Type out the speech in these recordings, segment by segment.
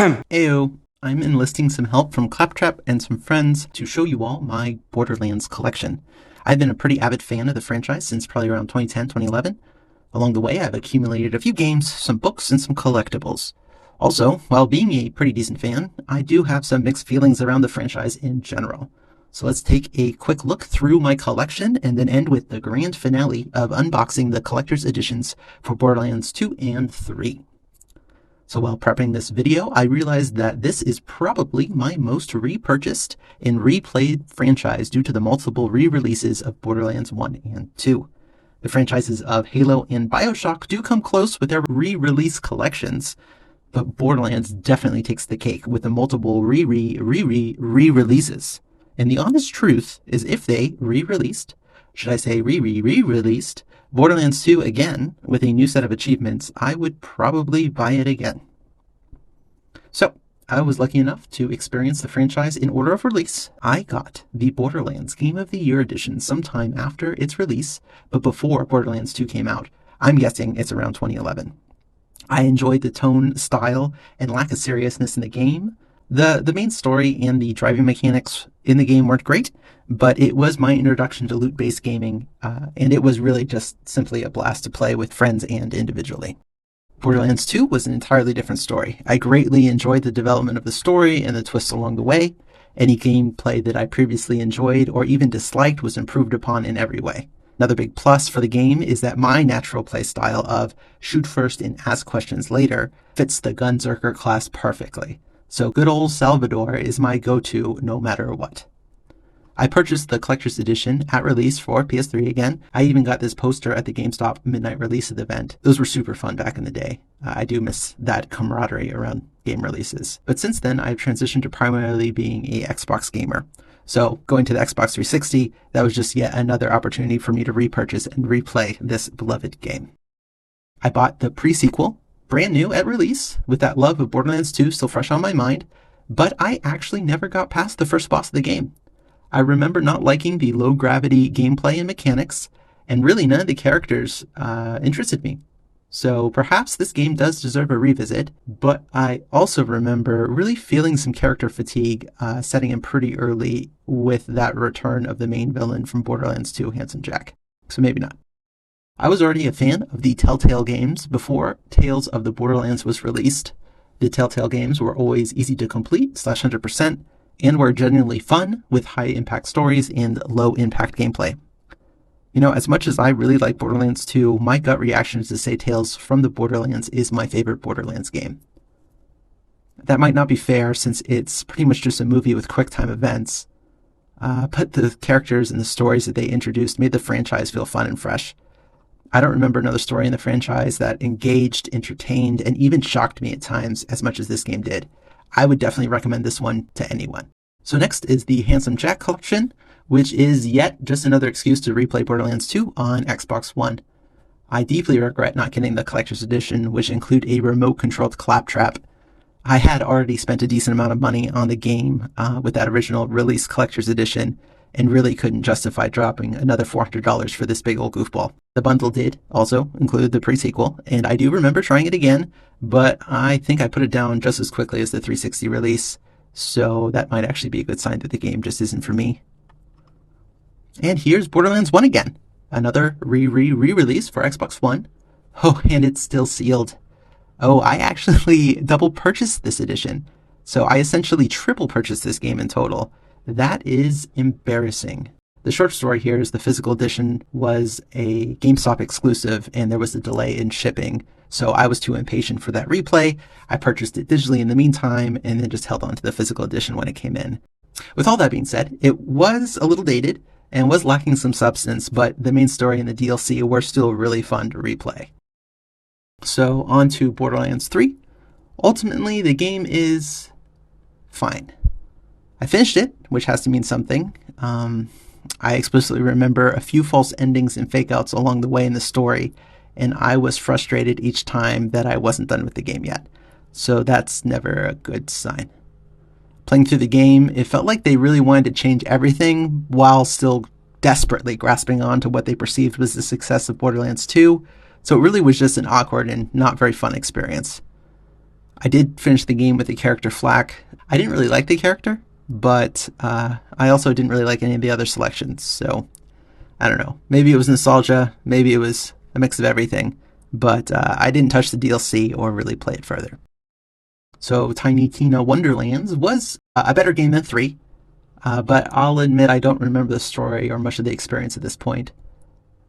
Ayo, I'm enlisting some help from Claptrap and some friends to show you all my Borderlands collection. I've been a pretty avid fan of the franchise since probably around 2010, 2011. Along the way, I've accumulated a few games, some books, and some collectibles. Also, while being a pretty decent fan, I do have some mixed feelings around the franchise in general. So let's take a quick look through my collection and then end with the grand finale of unboxing the collector's editions for Borderlands 2 and 3. So while prepping this video, I realized that this is probably my most repurchased and replayed franchise due to the multiple re-releases of Borderlands 1 and 2. The franchises of Halo and BioShock do come close with their re-release collections, but Borderlands definitely takes the cake with the multiple re-releases. And the honest truth is if they re-released, should I say re-released, Borderlands 2 again with a new set of achievements, I would probably buy it again. So, I was lucky enough to experience the franchise in order of release. I got the Borderlands Game of the Year edition sometime after its release, but before Borderlands 2 came out. I'm guessing it's around 2011. I enjoyed the tone, style, and lack of seriousness in the game. The main story and the driving mechanics in the game weren't great, but it was my introduction to loot-based gaming, and it was really just simply a blast to play with friends and individually. Borderlands 2 was an entirely different story. I greatly enjoyed the development of the story and the twists along the way. Any gameplay that I previously enjoyed or even disliked was improved upon in every way. Another big plus for the game is that my natural play style of shoot first and ask questions later fits the Gunzerker class perfectly. So good old Salvador is my go-to no matter what. I purchased the collector's edition at release for PS3 again. I even got this poster at the GameStop midnight release event. Those were super fun back in the day. I do miss that camaraderie around game releases. But since then, I've transitioned to primarily being a Xbox gamer. So going to the Xbox 360, that was just yet another opportunity for me to repurchase and replay this beloved game. I bought the pre-sequel, brand new at release, with that love of Borderlands 2 still fresh on my mind, but I actually never got past the first boss of the game. I remember not liking the low-gravity gameplay and mechanics, and really none of the characters interested me. So perhaps this game does deserve a revisit, but I also remember really feeling some character fatigue setting in pretty early with that return of the main villain from Borderlands 2, Handsome Jack. So maybe not. I was already a fan of the Telltale games before Tales of the Borderlands was released. The Telltale games were always easy to complete, /100%, and were genuinely fun with high-impact stories and low-impact gameplay. You know, as much as I really like Borderlands 2, my gut reaction is to say Tales from the Borderlands is my favorite Borderlands game. That might not be fair since it's pretty much just a movie with quick-time events, but the characters and the stories that they introduced made the franchise feel fun and fresh. I don't remember another story in the franchise that engaged, entertained, and even shocked me at times as much as this game did. I would definitely recommend this one to anyone. So next is the Handsome Jack collection, which is yet just another excuse to replay Borderlands 2 on Xbox One. I deeply regret not getting the collector's edition, which include a remote-controlled Claptrap. I had already spent a decent amount of money on the game with that original release collector's edition, and really couldn't justify dropping another $400 for this big old goofball. The bundle did also include the pre-sequel, and I do remember trying it again, but I think I put it down just as quickly as the 360 release, so that might actually be a good sign that the game just isn't for me. And here's Borderlands 1 again, another re-release for Xbox One. Oh, and it's still sealed. Oh, I actually double purchased this edition, so I essentially triple purchased this game in total. That is embarrassing. The short story here is the physical edition was a GameStop exclusive and there was a delay in shipping. So I was too impatient for that replay. I purchased it digitally in the meantime and then just held on to the physical edition when it came in. With all that being said, it was a little dated and was lacking some substance, but the main story and the DLC were still really fun to replay. So on to Borderlands 3. Ultimately, the game is fine. I finished it, which has to mean something. I explicitly remember a few false endings and fake-outs along the way in the story, and I was frustrated each time that I wasn't done with the game yet. So that's never a good sign. Playing through the game, it felt like they really wanted to change everything while still desperately grasping on to what they perceived was the success of Borderlands 2, so it really was just an awkward and not very fun experience. I did finish the game with the character Flack. I didn't really like the character, but I also didn't really like any of the other selections, so I don't know. Maybe it was nostalgia, maybe it was a mix of everything, but I didn't touch the DLC or really play it further. So Tiny Tina Wonderlands was a better game than 3, but I'll admit I don't remember the story or much of the experience at this point.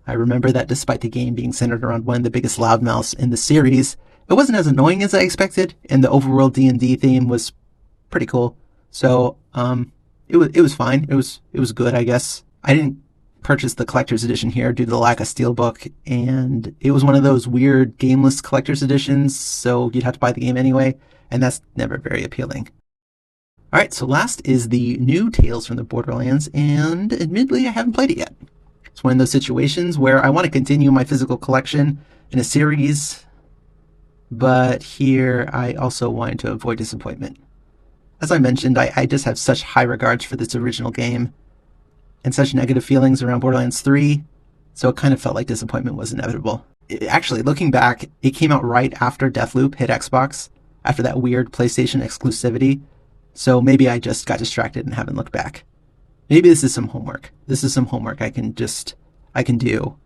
I remember that despite the game being centered around one of the biggest loudmouths in the series, it wasn't as annoying as I expected, and the overworld D&D theme was pretty cool. So it was fine. It was good, I guess. I didn't purchase the collector's edition here due to the lack of steelbook, and it was one of those weird gameless collector's editions, so you'd have to buy the game anyway, and that's never very appealing. Alright, so last is the new Tales from the Borderlands, and admittedly I haven't played it yet. It's one of those situations where I want to continue my physical collection in a series, but here I also wanted to avoid disappointment. As I mentioned, I just have such high regards for this original game, and such negative feelings around Borderlands 3, so it kind of felt like disappointment was inevitable. Actually, looking back, it came out right after Deathloop hit Xbox, after that weird PlayStation exclusivity, so maybe I just got distracted and haven't looked back. Maybe this is some homework. This is some homework I can do,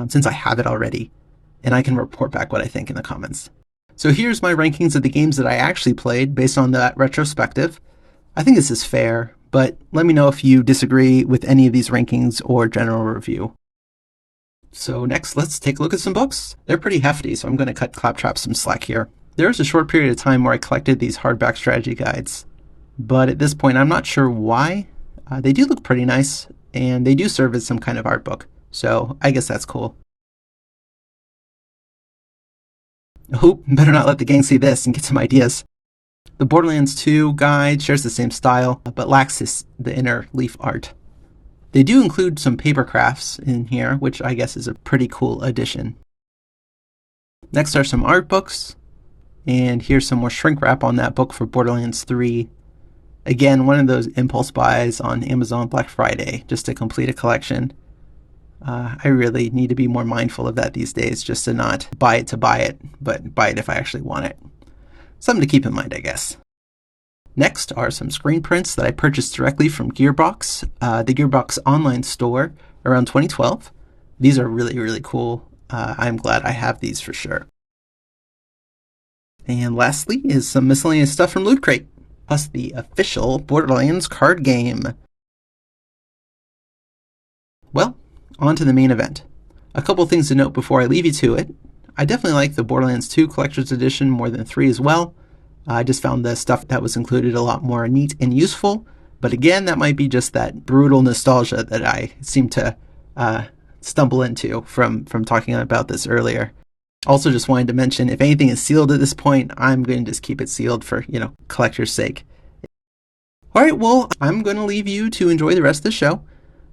since I have it already, and I can report back what I think in the comments. So here's my rankings of the games that I actually played based on that retrospective. I think this is fair, but let me know if you disagree with any of these rankings or general review. So next, let's take a look at some books. They're pretty hefty, so I'm going to cut Claptrap some slack here. There was a short period of time where I collected these hardback strategy guides, but at this point I'm not sure why. They do look pretty nice, and they do serve as some kind of art book, so I guess that's cool. Oh, better not let the gang see this and get some ideas. The Borderlands 2 guide shares the same style, but lacks the inner leaf art. They do include some paper crafts in here, which I guess is a pretty cool addition. Next are some art books, and here's some more shrink wrap on that book for Borderlands 3. Again, one of those impulse buys on Amazon Black Friday, just to complete a collection. I really need to be more mindful of that these days, just to not buy it, but buy it if I actually want it. Something to keep in mind, I guess. Next are some screen prints that I purchased directly from Gearbox, the Gearbox online store, around 2012. These are really, really cool. I'm glad I have these for sure. And lastly is some miscellaneous stuff from Lootcrate, plus the official Borderlands card game. Well, on to the main event. A couple things to note before I leave you to it. I definitely like the Borderlands 2 Collector's Edition more than 3 as well. I just found the stuff that was included a lot more neat and useful, but again, that might be just that brutal nostalgia that I seem to stumble into from talking about this earlier. Also just wanted to mention, if anything is sealed at this point, I'm going to just keep it sealed for, collector's sake. Alright, well, I'm going to leave you to enjoy the rest of the show.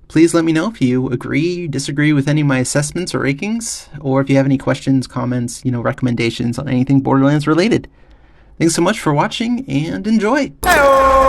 Please let me know if you agree, disagree with any of my assessments or rankings, or if you have any questions, comments, recommendations on anything Borderlands related. Thanks so much for watching, and enjoy! Hey-o!